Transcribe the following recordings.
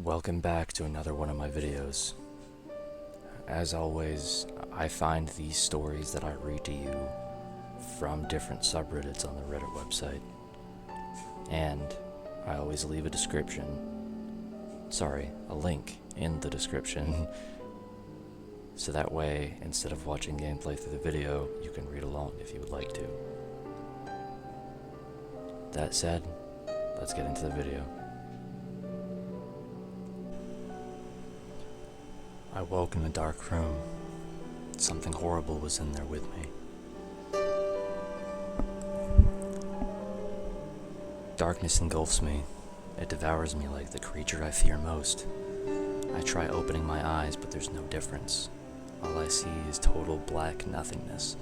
Welcome back to another one of my videos. As always, I find these stories that I read to you from different subreddits on the Reddit website. And I always leave a link in the description. So that way, instead of watching gameplay through the video, you can read along if you would like to. That said, let's get into the video. I woke in a dark room. Something horrible was in there with me. Darkness engulfs me. It devours me like the creature I fear most. I try opening my eyes, but there's no difference. All I see is total black nothingness.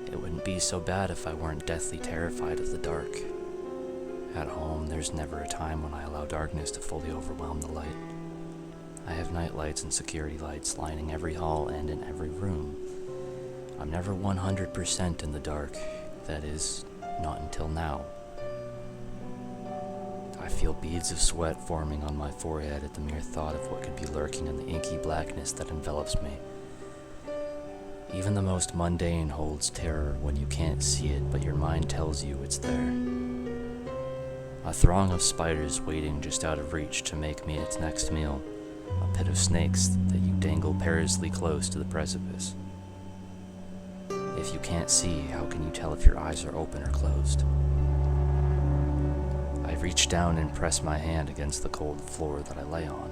It wouldn't be so bad if I weren't deathly terrified of the dark. At home, there's never a time when I allow darkness to fully overwhelm the light. I have night lights and security lights lining every hall and in every room. I'm never 100% in the dark, that is, not until now. I feel beads of sweat forming on my forehead at the mere thought of what could be lurking in the inky blackness that envelops me. Even the most mundane holds terror when you can't see it, but your mind tells you it's there. A throng of spiders waiting just out of reach to make me its next meal. A pit of snakes that you dangle perilously close to the precipice. If you can't see, how can you tell if your eyes are open or closed? I reach down and press my hand against the cold floor that I lay on.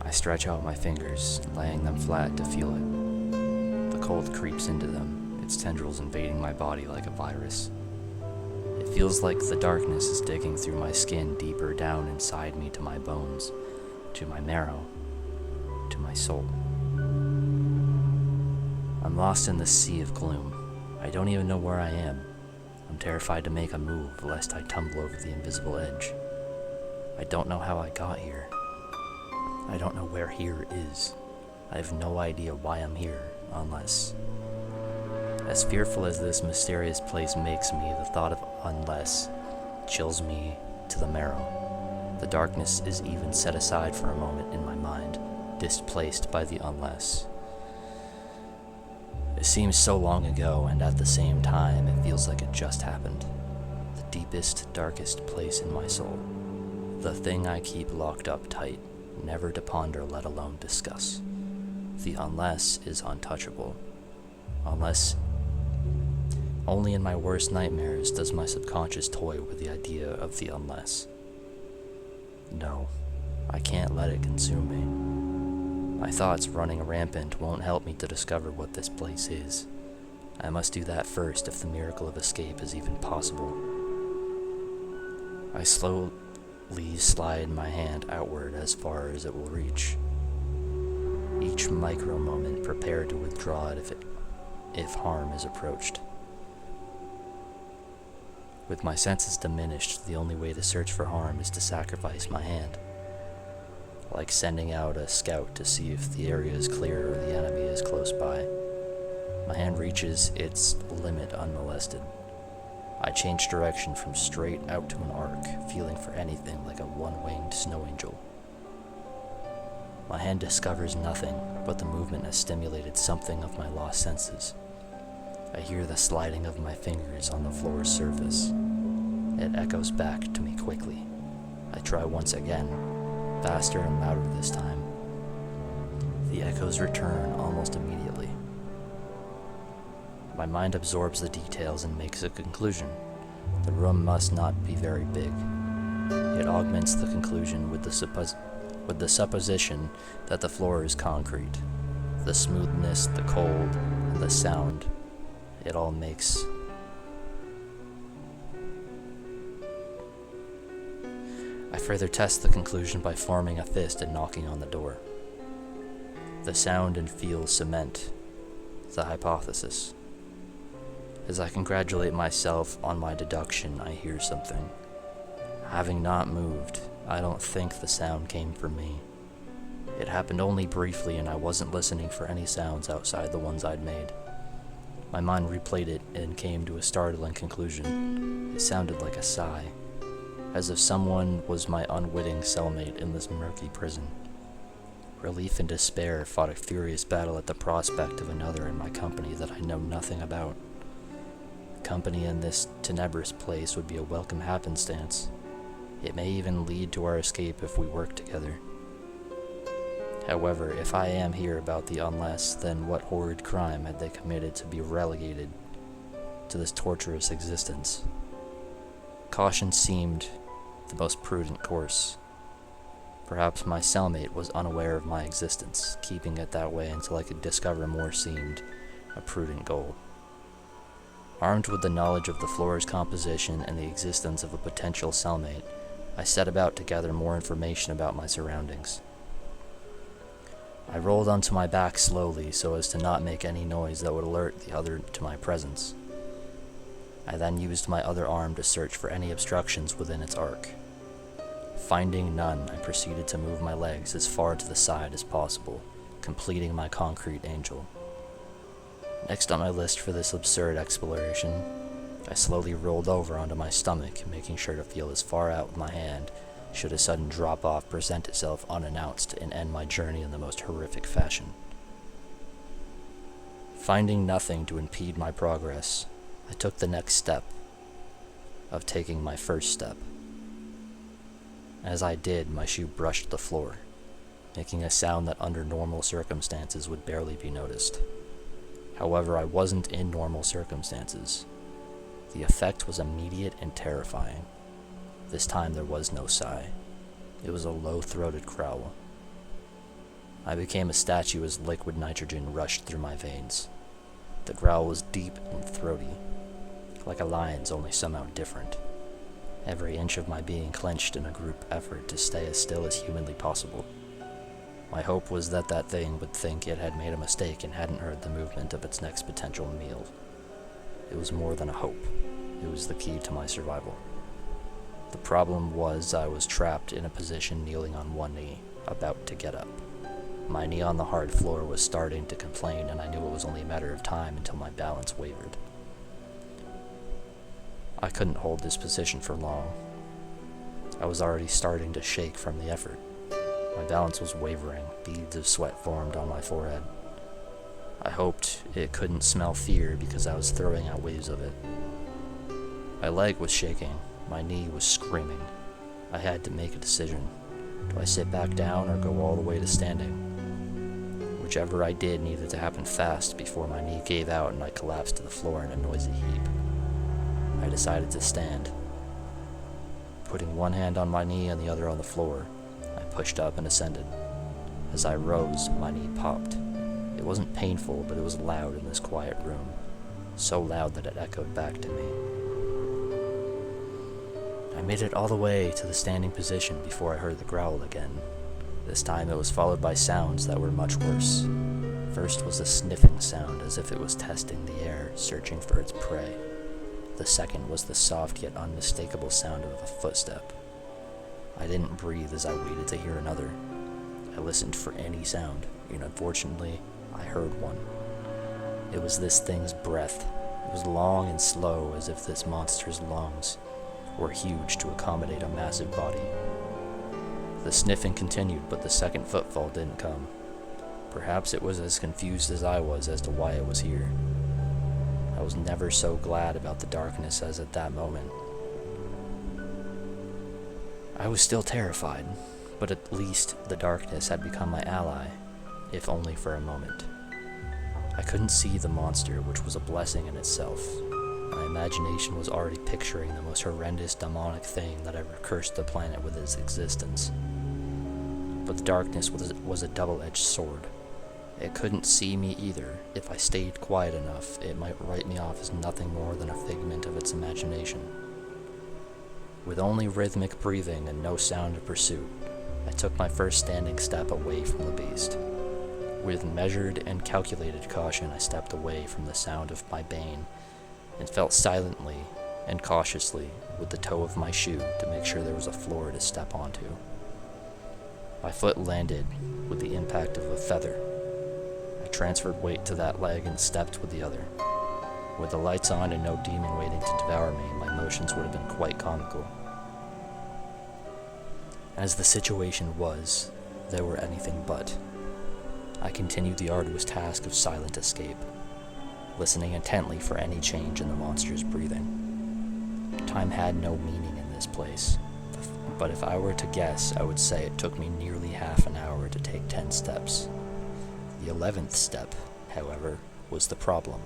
I stretch out my fingers, laying them flat to feel it. The cold creeps into them, its tendrils invading my body like a virus. It feels like the darkness is digging through my skin deeper down inside me to my bones, to my marrow, to my soul. I'm lost in this sea of gloom. I don't even know where I am. I'm terrified to make a move lest I tumble over the invisible edge. I don't know how I got here. I don't know where here is. I have no idea why I'm here, unless... As fearful as this mysterious place makes me, the thought of unless chills me to the marrow. The darkness is even set aside for a moment in my mind, displaced by the unless. It seems so long ago, and at the same time, it feels like it just happened. The deepest, darkest place in my soul. The thing I keep locked up tight, never to ponder, let alone discuss. The unless is untouchable. Unless only in my worst nightmares does my subconscious toy with the idea of the unless. No, I can't let it consume me. My thoughts running rampant won't help me to discover what this place is. I must do that first if the miracle of escape is even possible. I slowly slide my hand outward as far as it will reach. Each micro moment prepared to withdraw it if harm is approached. With my senses diminished, the only way to search for harm is to sacrifice my hand. Like sending out a scout to see if the area is clear or the enemy is close by. My hand reaches its limit unmolested. I change direction from straight out to an arc, feeling for anything like a one-winged snow angel. My hand discovers nothing, but the movement has stimulated something of my lost senses. I hear the sliding of my fingers on the floor's surface. It echoes back to me quickly. I try once again, faster and louder this time. The echoes return almost immediately. My mind absorbs the details and makes a conclusion. The room must not be very big. It augments the conclusion with the supposition that the floor is concrete. The smoothness, the cold, and the sound. It all makes. I further test the conclusion by forming a fist and knocking on the door. The sound and feel cement the hypothesis. As I congratulate myself on my deduction, I hear something. Having not moved, I don't think the sound came from me. It happened only briefly, and I wasn't listening for any sounds outside the ones I'd made. My mind replayed it and came to a startling conclusion. It sounded like a sigh. as if someone was my unwitting cellmate in this murky prison. Relief and despair fought a furious battle at the prospect of another in my company that I know nothing about. Company in this tenebrous place would be a welcome happenstance. It may even lead to our escape if we work together. However, if I am here about the unless, then what horrid crime had they committed to be relegated to this torturous existence? Caution seemed the most prudent course. Perhaps my cellmate was unaware of my existence. Keeping it that way until I could discover more seemed a prudent goal. Armed with the knowledge of the floor's composition and the existence of a potential cellmate, I set about to gather more information about my surroundings. I rolled onto my back slowly so as to not make any noise that would alert the other to my presence. I then used my other arm to search for any obstructions within its arc. Finding none, I proceeded to move my legs as far to the side as possible, completing my concrete angel. Next on my list for this absurd exploration, I slowly rolled over onto my stomach, making sure to feel as far out with my hand should a sudden drop-off present itself unannounced and end my journey in the most horrific fashion. Finding nothing to impede my progress, I took the next step of taking my first step. As I did, my shoe brushed the floor, making a sound that under normal circumstances would barely be noticed. However, I wasn't in normal circumstances. The effect was immediate and terrifying. This time there was no sigh. It was a low-throated growl. I became a statue as liquid nitrogen rushed through my veins. The growl was deep and throaty, like a lion's, only somehow different. Every inch of my being clenched in a group effort to stay as still as humanly possible. My hope was that that thing would think it had made a mistake and hadn't heard the movement of its next potential meal. It was more than a hope. It was the key to my survival. The problem was I was trapped in a position kneeling on one knee, about to get up. My knee on the hard floor was starting to complain, and I knew it was only a matter of time until my balance wavered. I couldn't hold this position for long. I was already starting to shake from the effort. My balance was wavering, beads of sweat formed on my forehead. I hoped it couldn't smell fear because I was throwing out waves of it. My leg was shaking. My knee was screaming. I had to make a decision. Do I sit back down or go all the way to standing? Whichever I did needed to happen fast before my knee gave out and I collapsed to the floor in a noisy heap. I decided to stand. Putting one hand on my knee and the other on the floor, I pushed up and ascended. As I rose, my knee popped. It wasn't painful, but it was loud in this quiet room. So loud that it echoed back to me. I made it all the way to the standing position before I heard the growl again. This time it was followed by sounds that were much worse. First was a sniffing sound as if it was testing the air, searching for its prey. The second was the soft yet unmistakable sound of a footstep. I didn't breathe as I waited to hear another. I listened for any sound, and unfortunately, I heard one. It was this thing's breath. It was long and slow, as if this monster's lungs were huge to accommodate a massive body. The sniffing continued, but the second footfall didn't come. Perhaps it was as confused as I was as to why it was here. I was never so glad about the darkness as at that moment. I was still terrified, but at least the darkness had become my ally, if only for a moment. I couldn't see the monster, which was a blessing in itself. My imagination was already picturing the most horrendous demonic thing that ever cursed the planet with its existence. But the darkness was a double-edged sword. It couldn't see me either. If I stayed quiet enough, it might write me off as nothing more than a figment of its imagination. With only rhythmic breathing and no sound of pursuit, I took my first standing step away from the beast. With measured and calculated caution, I stepped away from the sound of my bane and felt silently and cautiously with the toe of my shoe to make sure there was a floor to step onto. My foot landed with the impact of a feather. I transferred weight to that leg and stepped with the other. With the lights on and no demon waiting to devour me, my motions would have been quite comical. As the situation was, they were anything but. I continued the arduous task of silent escape, listening intently for any change in the monster's breathing. Time had no meaning in this place, but if I were to guess, I would say it took me nearly half an hour to take 10 steps. The 11th step, however, was the problem.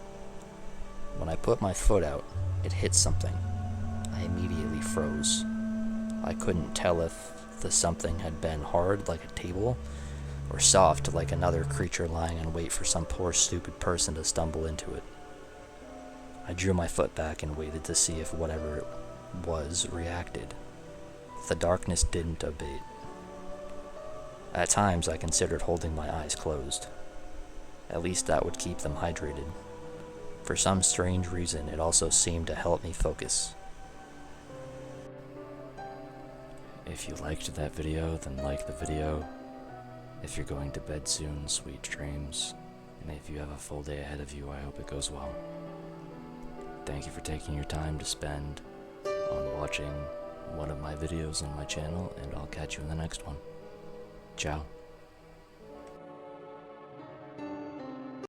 When I put my foot out, it hit something. I immediately froze. I couldn't tell if the something had been hard like a table, or soft like another creature lying in wait for some poor stupid person to stumble into it. I drew my foot back and waited to see if whatever it was reacted. The darkness didn't abate. At times I considered holding my eyes closed. At least that would keep them hydrated. For some strange reason, it also seemed to help me focus. If you liked that video, then like the video. If you're going to bed soon, sweet dreams. And if you have a full day ahead of you, I hope it goes well. Thank you for taking your time to spend on watching one of my videos on my channel, and I'll catch you in the next one. Ciao.